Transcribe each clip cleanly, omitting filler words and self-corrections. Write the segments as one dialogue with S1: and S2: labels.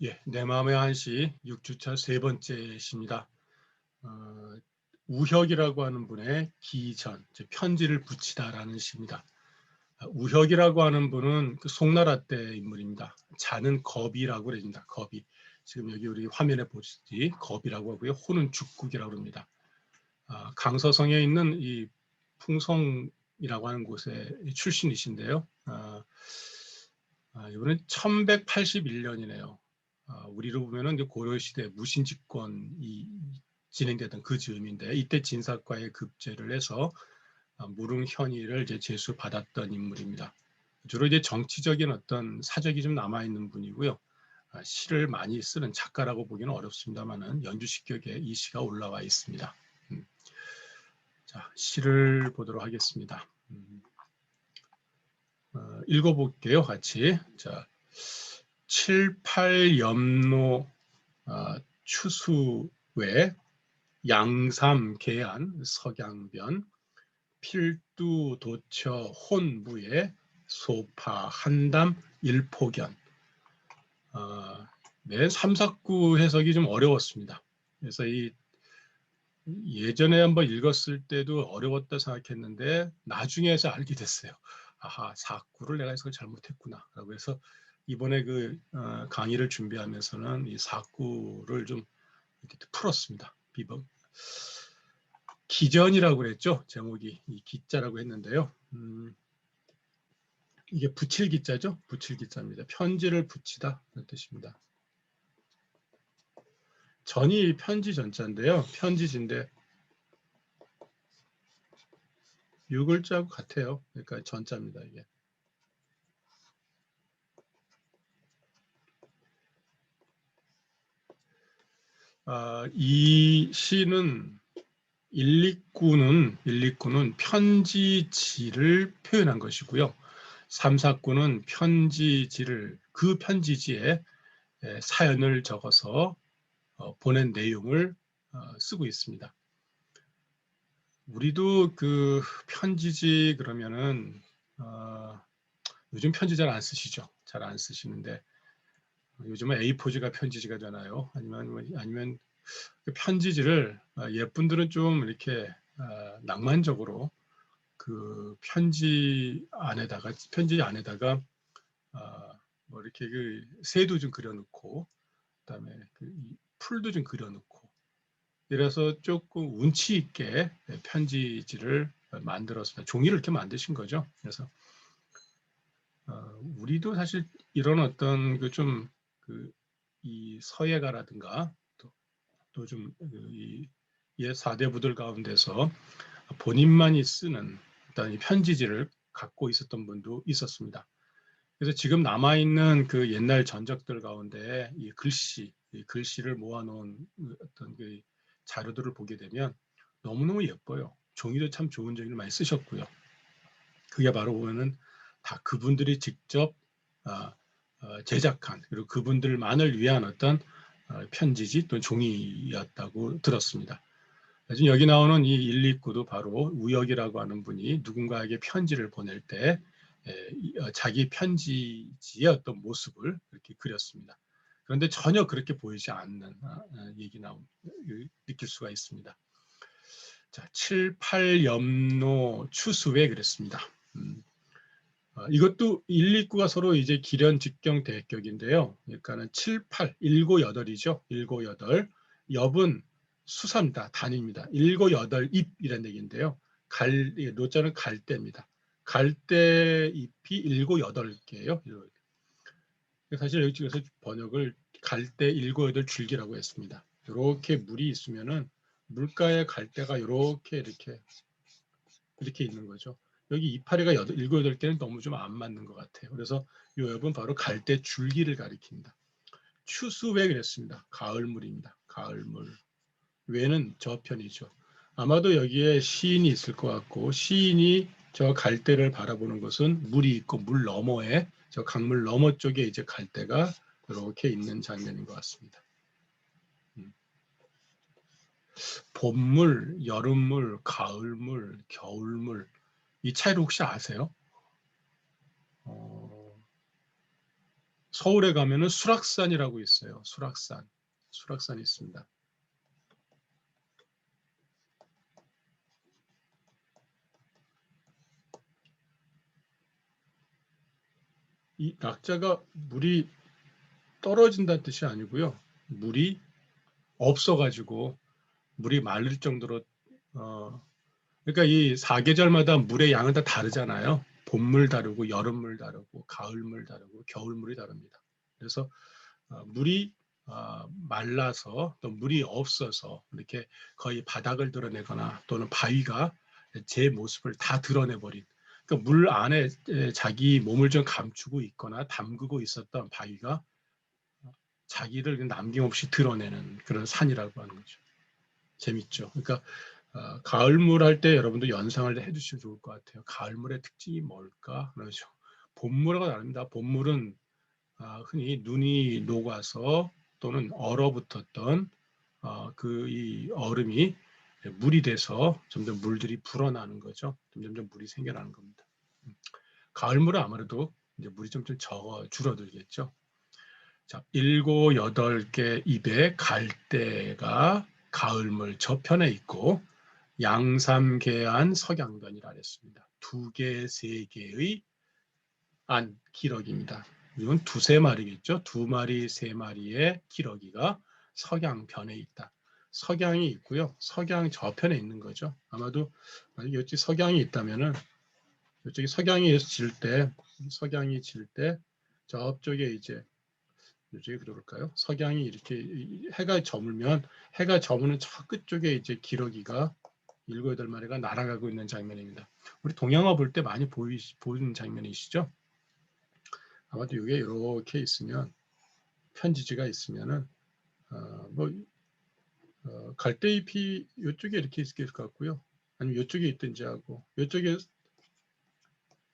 S1: 예, 내 마음의 한시 6주차 세 번째 시입니다. 어, 우혁이라고 하는 분의 기전, 편지를 붙이다라는 시입니다. 우혁이라고 하는 분은 그 송나라 때 인물입니다. 자는 겁이라고 그럽니다. 겁이. 지금 여기 우리 화면에 보시지 겁이라고 하고요. 호는 죽국이라고 합니다. 강서성에 있는 이 풍성이라고 하는 곳의 출신이신데요. 이번엔 1181년이네요. 우리로 보면은 고려시대 무신집권이 진행되던 그 즈음인데 이때 진사과에 급제를 해서 무릉현의를 이제 제수받았던 인물입니다. 주로 이제 정치적인 어떤 사적이 좀 남아 있는 분이고요. 시를 많이 쓰는 작가라고 보기는 어렵습니다만은 연주식격에 이 시가 올라와 있습니다. 자, 시를 보도록 하겠습니다. 읽어볼게요, 같이. 자, 7,8염로 추수외 양삼 계안 석양변 필두 도처 혼부에 소파 한담 일포견. 네, 3, 4구 해석이 좀 어려웠습니다. 그래서 예전에 한번 읽었을 때도 어려웠다 생각했는데 나중에 해서 알게 됐어요. 아하, 4구를 내가 해석을 잘못했구나 라고 해서 이번에 강의를 준비하면서는 이 4구를 좀 이렇게 풀었습니다. 비법. 기전이라고 그랬죠. 제목이 이 기자라고 했는데요. 이게 붙일 기자죠. 붙일 기자입니다. 편지를 붙이다 그런 뜻입니다. 전이 편지 전자인데요. 편지지인데 6글자하고 같아요. 그러니까 전자입니다. 이게. 이 시는 1,2구는 편지지를 표현한 것이고요. 3, 4구는 편지지를 그 편지지에 사연을 적어서 보낸 내용을 쓰고 있습니다. 우리도 그 편지지 그러면은 요즘 편지 잘 안 쓰시죠? 잘 안 쓰시는데 요즘은 A4지가 편지지가 되나요? 아니면 그 편지지를 예쁜들은 좀 이렇게 낭만적으로 그 편지 안에다가 뭐 이렇게 그 새도 좀 그려놓고 그다음에 그 풀도 좀 그려놓고 이래서 조금 운치 있게 편지지를 만들었습니다. 종이를 이렇게 만드신 거죠. 그래서 우리도 사실 이런 어떤 그 좀 그 이 서예가라든가 또 좀 이 옛 사대부들 가운데서 본인만이 쓰는 어떤 편지지를 갖고 있었던 분도 있었습니다. 그래서 지금 남아있는 그 옛날 전적들 가운데 이 글씨를 모아놓은 어떤 그 자료들을 보게 되면 너무너무 예뻐요. 종이도 참 좋은 종이를 많이 쓰셨고요. 그게 바로 보면은 다 그분들이 직접 제작한 그리고 그분들만을 위한 어떤 편지지 또는 종이였다고 들었습니다. 지금 여기 나오는 이 129도 바로 우혁이라고 하는 분이 누군가에게 편지를 보낼 때 자기 편지지의 어떤 모습을 이렇게 그렸습니다. 그런데 전혀 그렇게 보이지 않는 얘기 느낄 수가 있습니다. 자, 7, 8염로 추수에 그랬습니다. 이것도 129가 서로 이제 기련, 직경, 대격인데요. 그러니까는 7, 8, 7, 8이죠. 7, 8. 엽은 수사입니다. 단입니다. 7, 8, 잎이라는 얘기인데요. 노자는 갈대입니다. 갈대 잎이 7, 8개예요. 사실 여기 찍어서 번역을 갈대 7, 8줄기라고 했습니다. 이렇게 물이 있으면은 물가에 갈대가 이렇게 있는 거죠. 여기 이파리가 7, 8개는 너무 좀 안 맞는 것 같아요. 그래서 이 엽은 바로 갈대 줄기를 가리킵니다. 추수외 그랬습니다. 가을물입니다. 가을물. 외는 저편이죠. 아마도 여기에 시인이 있을 것 같고 시인이 저 갈대를 바라보는 것은 물이 있고 물 너머에 저 강물 너머 쪽에 이제 갈대가 이렇게 있는 장면인 것 같습니다. 봄물, 여름물, 가을물, 겨울물 이 차이를 혹시 아세요? 서울에 가면은 수락산이라고 있어요. 수락산이 있습니다. 이 낙자가 물이 떨어진다는 뜻이 아니고요. 물이 없어가지고 물이 마를 정도로 그러니까 이 사계절마다 물의 양은 다 다르잖아요. 봄물 다르고 여름물 다르고 가을물 다르고 겨울물이 다릅니다. 그래서 물이 말라서 또 물이 없어서 이렇게 거의 바닥을 드러내거나 또는 바위가 제 모습을 다 드러내버린 그러니까 물 안에 자기 몸을 좀 감추고 있거나 담그고 있었던 바위가 자기를 남김없이 드러내는 그런 산이라고 하는 거죠. 재밌죠. 그러니까 가을물 할 때 여러분도 연상을 해주시면 좋을 것 같아요. 가을물의 특징이 뭘까? 그렇죠. 봄물하고 다릅니다. 봄물은 흔히 눈이 녹아서 또는 얼어붙었던 그 이 얼음이 물이 돼서 점점 물들이 불어나는 거죠. 점점 물이 생겨나는 겁니다. 가을물은 아무래도 이제 물이 좀 줄어들겠죠. 자, 7, 8개 입의 갈대가 가을물 저편에 있고 양삼계안 석양변이라 했습니다. 2개, 3개의 안 기러기입니다. 이건 2~3마리겠죠. 2마리, 3마리의 기러기가 석양변에 있다. 석양이 있고요. 석양 저편에 있는 거죠. 아마도 여기 석양이 있다면은 이쪽에 석양이 질 때 저쪽에 이제 이쪽에 그럴까요? 석양이 이렇게 해가 저무는 저 끝쪽에 이제 기러기가 7, 8마리가 날아가고 있는 장면입니다. 우리 동양화 볼 때 많이 보이는 장면이시죠? 아마도 이게 이렇게 있으면 편지지가 있으면은 갈대잎이 이쪽에 이렇게 있을 것 같고요. 아니면 이쪽에 있든지 하고 이쪽에는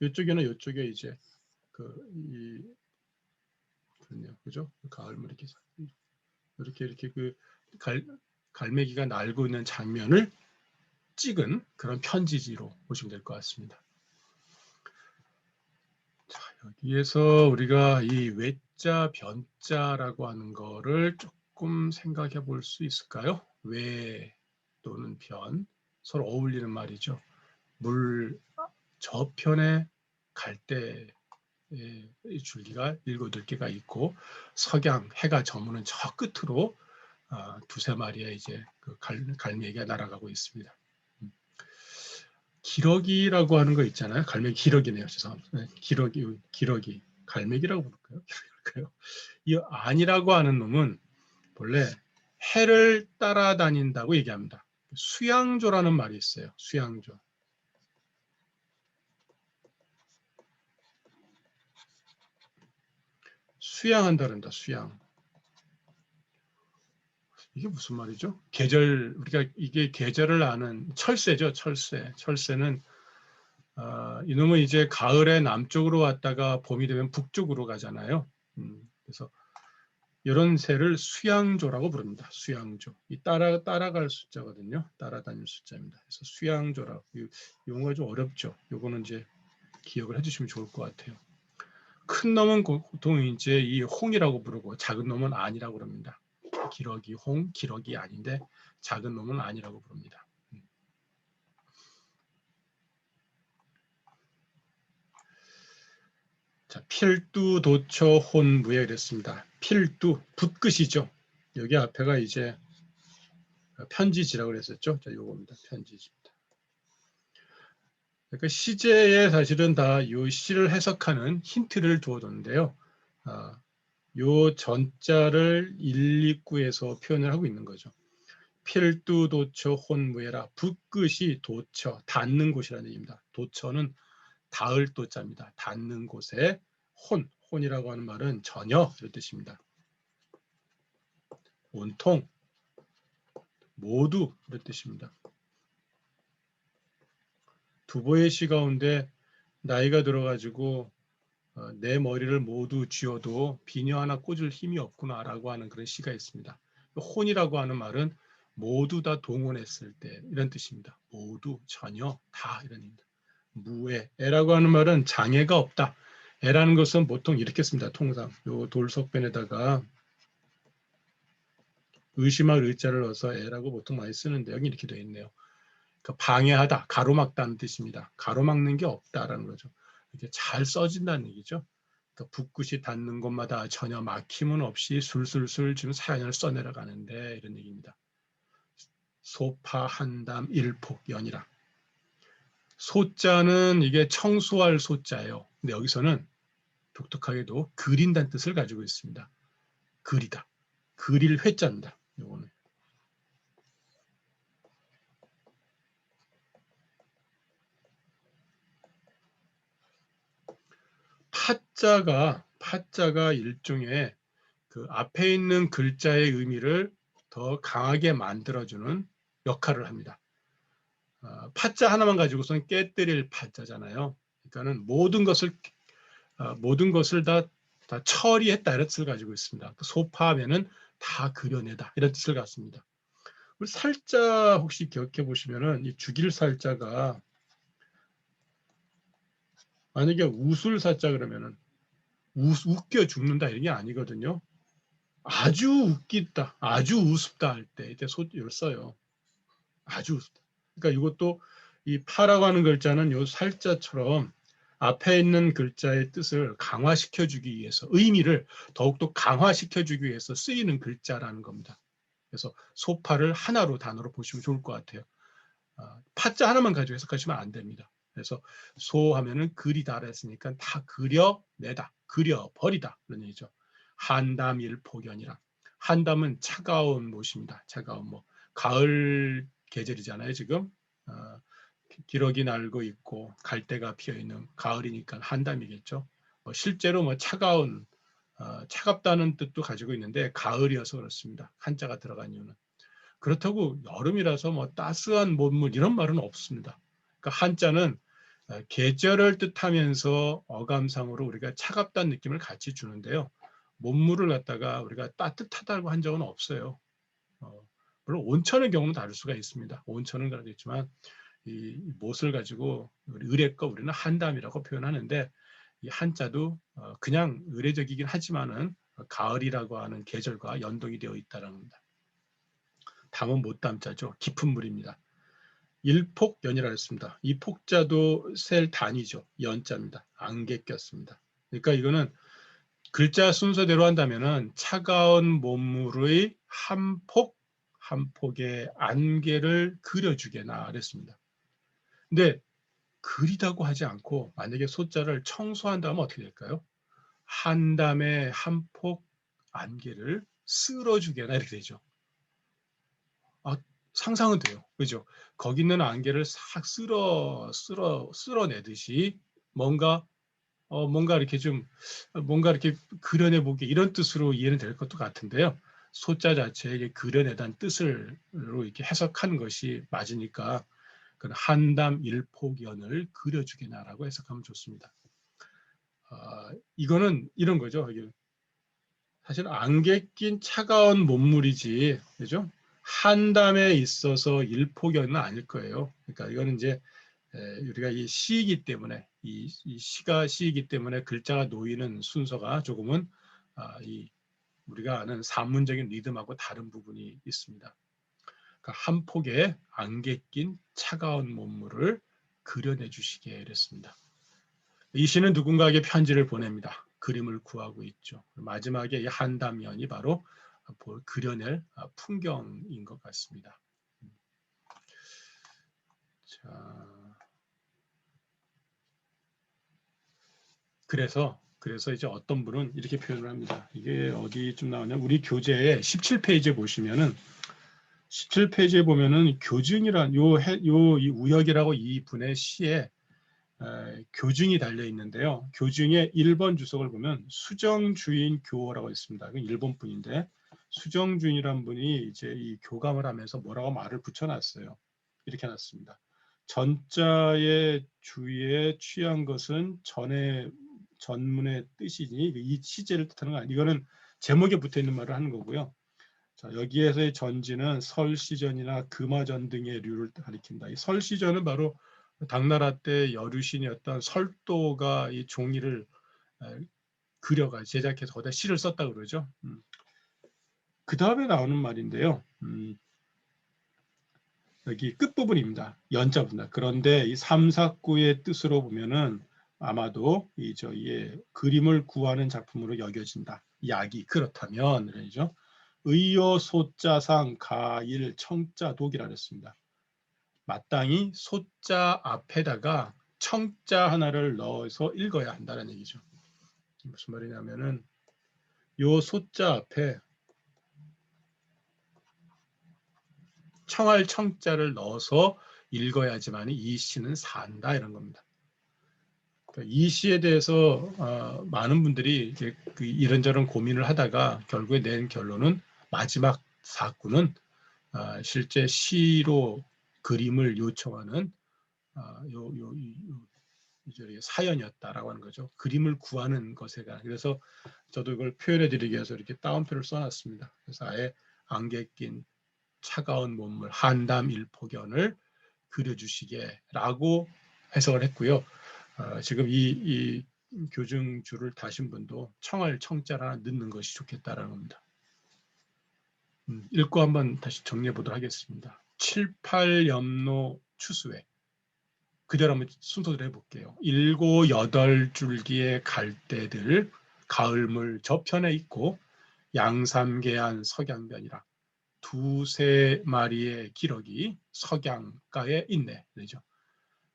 S1: 이쪽에 이제 그렇네요, 그죠? 가을물 이렇게 그 갈매기가 날고 있는 장면을 찍은 그런 편지지로 보시면 될 것 같습니다. 자, 여기에서 우리가 이 외자, 변자라고 하는 거를 조금 생각해 볼 수 있을까요? 외 또는 변, 서로 어울리는 말이죠. 물 저편에 갈대의 줄기가 7, 8개가 있고 석양, 해가 저무는 저 끝으로 2, 3마리의 이제 그 갈매기가 날아가고 있습니다. 기러기라고 하는 거 있잖아요. 갈매기 기러기네요. 죄송합니다. 네, 기러기. 갈매기라고 부를까요? 이 안이라고 하는 놈은 본래 해를 따라다닌다고 얘기합니다. 수양조라는 말이 있어요. 수양조. 수양한다는다. 수양. 이게 무슨 말이죠? 우리가 이게 계절을 아는 철새죠. 철새는 이놈은 이제 가을에 남쪽으로 왔다가 봄이 되면 북쪽으로 가잖아요. 그래서 이런 새를 수양조라고 부릅니다. 수양조. 이 따라갈 숫자거든요. 따라다닐 숫자입니다. 그래서 수양조라고. 용어가 좀 어렵죠. 요거는 이제 기억을 해주시면 좋을 것 같아요. 큰 놈은 보통 이제 이 홍이라고 부르고 작은 놈은 안이라고 부릅니다. 기러기 홍, 기러기 안인데 작은 놈은 안이라고 부릅니다. 자, 필두 도처 혼무에 이랬습니다. 필두 붓끝이죠. 여기 앞에가 이제 편지지라고 그랬었죠. 자, 요겁니다. 편지지입니다. 그러니까 시제에 사실은 다 이 시를 해석하는 힌트를 두어뒀는데요. 요 전자를 1, 2구에서 표현을 하고 있는 거죠. 필두 도처 혼무에라. 붓끝이 도처, 닿는 곳이라는 얘기입니다. 도처는 닿을 도자입니다. 닿는 곳에 혼이라고 하는 말은 전혀 이런 뜻입니다. 온통, 모두 이런 뜻입니다. 두보의 시 가운데 나이가 들어가지고 내 머리를 모두 쥐어도 비녀 하나 꽂을 힘이 없구나라고 하는 그런 시가 있습니다. 혼이라고 하는 말은 모두 다 동원했을 때 이런 뜻입니다. 모두, 전혀, 다 이런 뜻입니다. 무애, 애라고 하는 말은 장애가 없다. 애라는 것은 보통 이렇게 씁니다. 통상 요 돌석변에다가 의심할 의자를 넣어서 애라고 보통 많이 쓰는데 여기 이렇게 되어 있네요. 그러니까 방해하다, 가로막다는 뜻입니다. 가로막는 게 없다라는 거죠. 이렇게 잘 써진다는 얘기죠. 그러니까 붓끝이 닿는 곳마다 전혀 막힘은 없이 술술술 지금 사연을 써내려가는데 이런 얘기입니다. 소파 한담 일폭연이라. 소자는 이게 청소할 소자예요. 근데 여기서는 독특하게도 그린다는 뜻을 가지고 있습니다. 그리다. 그릴 회자입니다. 요거는. 파자가 일종의 그 앞에 있는 글자의 의미를 더 강하게 만들어주는 역할을 합니다. 파자 하나만 가지고서는 깨뜨릴 파자잖아요. 그러니까는 모든 것을 다 처리했다 이런 뜻을 가지고 있습니다. 소파하면은 다 그려내다 이런 뜻을 갖습니다. 우리 살자 혹시 기억해 보시면은 이 죽일 살자가 만약에 웃을 살자 그러면은 웃겨 죽는다 이런 게 아니거든요. 아주 웃기다, 아주 우습다 할 때 이때 소를 써요. 아주 우습다. 그러니까 이것도 이 파라고 하는 글자는 요 살자처럼 앞에 있는 글자의 뜻을 강화시켜 주기 위해서 의미를 더욱더 강화시켜 주기 위해서 쓰이는 글자라는 겁니다. 그래서 소파를 하나로 단어로 보시면 좋을 것 같아요. 파자 하나만 가지고 해석하시면 안 됩니다. 그래서 소하면은 그리다라 했으니까 다 그려내다, 그려버리다 그런 얘기죠. 한담일폭연이라. 한담은 차가운 못입니다. 차가운 뭐 가을 계절이잖아요 지금. 기러기 날고 있고 갈대가 피어 있는 가을이니까 한담이겠죠. 실제로 뭐 차갑다는 뜻도 가지고 있는데 가을이어서 그렇습니다. 한자가 들어간 이유는. 그렇다고 여름이라서 뭐 따스한 몸물 이런 말은 없습니다. 그러니까 한자는 계절을 뜻하면서 어감상으로 우리가 차갑다는 느낌을 같이 주는데요. 몸물을 갖다가 우리가 따뜻하다고 한 적은 없어요. 물론 온천의 경우는 다를 수가 있습니다. 온천은 그렇겠지만 이 못을 가지고 의례껏 우리는 한담이라고 표현하는데 이 한자도 그냥 의례적이긴 하지만은 가을이라고 하는 계절과 연동이 되어 있다는 겁니다. 담은 못담자죠. 깊은 물입니다. 일폭연이라 했습니다. 이 폭자도 셀 단위죠. 연자입니다. 안개 꼈습니다. 그러니까 이거는 글자 순서대로 한다면은 차가운 몸물의 한 폭의 안개를 그려주게나 그랬습니다. 근데 그리다고 하지 않고 만약에 소자를 청소한다면 어떻게 될까요? 한담에 한 폭 안개를 쓸어주게나 이렇게 되죠. 상상은 돼요. 그죠? 거기 있는 안개를 싹 쓸어내듯이 뭔가 뭔가 이렇게 뭔가 이렇게 그려내 보기 이런 뜻으로 이해는 될 것도 같은데요. 소자 자체에 그려내다는 뜻으로 이렇게 해석하는 것이 맞으니까 그 한담 일폭연을 그려주게나라고 해석하면 좋습니다. 이거는 이런 거죠. 사실 안개 낀 차가운 몸물이지, 그죠? 한담에 있어서 일폭연은 아닐 거예요. 그러니까 이거는 이제 우리가 이 시이기 때문에 이 시가 시이기 때문에 글자가 놓이는 순서가 조금은 우리가 아는 산문적인 리듬하고 다른 부분이 있습니다. 그러니까 한 폭에 안개 낀 차가운 몸물을 그려내 주시게 이랬습니다. 이 시는 누군가에게 편지를 보냅니다. 그림을 구하고 있죠. 마지막에 이 한담연이 바로 그려낼 풍경인 것 같습니다. 자, 그래서 이제 어떤 분은 이렇게 표현을 합니다. 이게 어디쯤 나오냐? 우리 교재에 17페이지에 보시면은 17페이지에 보면은 교증이란 이 우혁이라고 이 분의 시에 교증이 달려 있는데요. 교증의 1번 주석을 보면 수정주인 교호라고 있습니다. 일본 분인데 수정주인이란 분이 이제 이 교감을 하면서 뭐라고 말을 붙여놨어요. 이렇게 놨습니다. 전자의 주의에 취한 것은 전문의 뜻이니 이 시제를 뜻하는 거 아니에요. 이거는 제목에 붙어 있는 말을 하는 거고요. 자, 여기에서의 전지는 설시전이나 금화전 등의 류를 가리킨다. 이 설시전은 바로 당나라 때 여류신이었던 설도가 이 종이를 그려가 제작해서 거기다 시를 썼다 그러죠. 그 다음에 나오는 말인데요. 여기 끝부분입니다. 연자분다. 그런데 이 삼사구의 뜻으로 보면은 아마도 이 그림을 구하는 작품으로 여겨진다. 약이 그렇다면 그러죠. 의요 소자상 가일 청자 독이라 그랬습니다. 마땅히 소자 앞에다가 청자 하나를 넣어서 읽어야 한다는 얘기죠. 무슨 말이냐면은 요 소자 앞에 청할 청자를 넣어서 읽어야지만 이 시는 산다 이런 겁니다. 그러니까 이 시에 대해서 많은 분들이 이런저런 고민을 하다가 결국에 낸 결론은 마지막 사구는 실제 시로 그림을 요청하는 사연이었다라고 하는 거죠. 그림을 구하는 것에가. 그래서 저도 이걸 표현해 드리기 위해서 이렇게 따옴표를 써놨습니다. 그래서 아예 안개 낀 차가운 몸물 한담 일포견을 그려주시게라고 해석을 했고요. 지금 이 교증줄을 다신 분도 청할 청자를 하나 넣는 것이 좋겠다라는 겁니다. 읽고 한번 다시 정리해 보도록 하겠습니다. 7, 8 염노 추수회. 그대로 한번 순서대로 해볼게요. 7, 8줄기의 갈대들 가을물 저편에 있고 양삼계한 석양변이라 2, 3마리의 기러기 석양가에 있네. 그죠?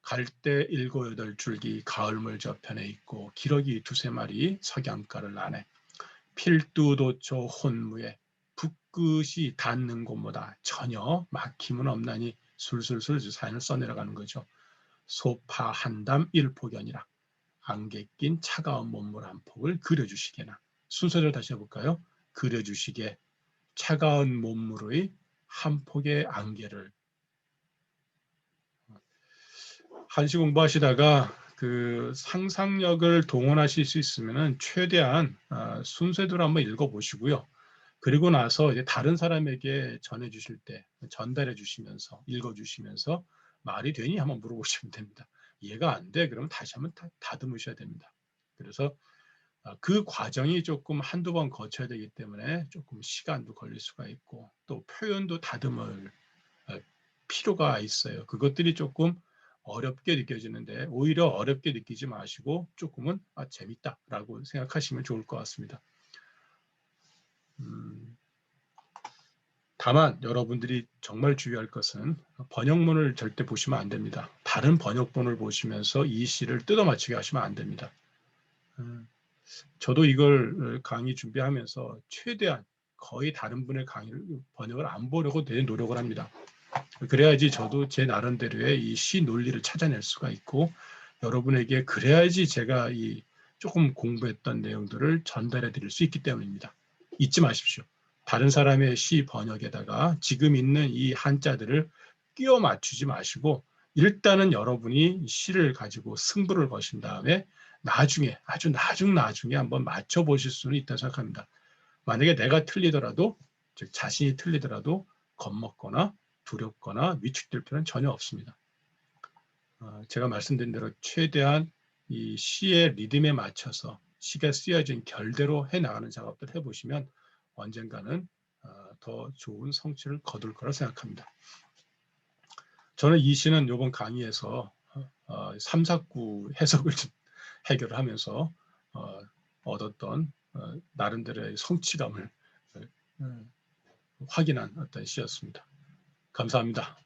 S1: 갈대 7, 8줄기 가을물 저편에 있고 기러기 2, 3마리 석양가를 나네. 필두도초 혼무에 붓끝이 닿는 곳마다 전혀 막힘은 없나니 술술술 사연을 써내려가는 거죠. 소파 한담 일포견이라 안개 낀 차가운 몸물 한 폭을 그려주시게나. 순서대로 다시 해볼까요? 그려주시게 차가운 몸물의 한 폭의 안개를. 한시 공부하시다가 그 상상력을 동원하실 수 있으면 최대한 순서대로 한번 읽어보시고요. 그리고 나서 이제 다른 사람에게 전해주실 때 전달해 주시면서 읽어주시면서 말이 되니 한번 물어보시면 됩니다. 이해가 안 돼? 그러면 다시 한번 다듬으셔야 됩니다. 그래서 그 과정이 조금 한두 번 거쳐야 되기 때문에 조금 시간도 걸릴 수가 있고 또 표현도 다듬을 필요가 있어요. 그것들이 조금 어렵게 느껴지는데 오히려 어렵게 느끼지 마시고 조금은 재밌다라고 생각하시면 좋을 것 같습니다. 다만 여러분들이 정말 주의할 것은 번역문을 절대 보시면 안 됩니다. 다른 번역본을 보시면서 이 시를 뜯어맞추게 하시면 안 됩니다. 저도 이걸 강의 준비하면서 최대한 거의 다른 분의 강의를 번역을 안 보려고 내 노력을 합니다. 그래야지 저도 제 나름대로의 이 시 논리를 찾아낼 수가 있고 여러분에게 그래야지 제가 이 조금 공부했던 내용들을 전달해 드릴 수 있기 때문입니다. 잊지 마십시오. 다른 사람의 시 번역에다가 지금 있는 이 한자들을 끼워 맞추지 마시고 일단은 여러분이 시를 가지고 승부를 거신 다음에 나중에 아주 나중에 한번 맞춰보실 수는 있다고 생각합니다. 만약에 내가 틀리더라도 즉 자신이 틀리더라도 겁먹거나 두렵거나 위축될 필요는 전혀 없습니다. 제가 말씀드린 대로 최대한 이 시의 리듬에 맞춰서 시가 쓰여진 결대로 해나가는 작업들 해보시면 언젠가는 더 좋은 성취를 거둘 거라 생각합니다. 저는 이 시는 이번 강의에서 3, 4구 해석을 해결하면서 얻었던 나름대로의 성취감을 확인한 어떤 시였습니다. 감사합니다.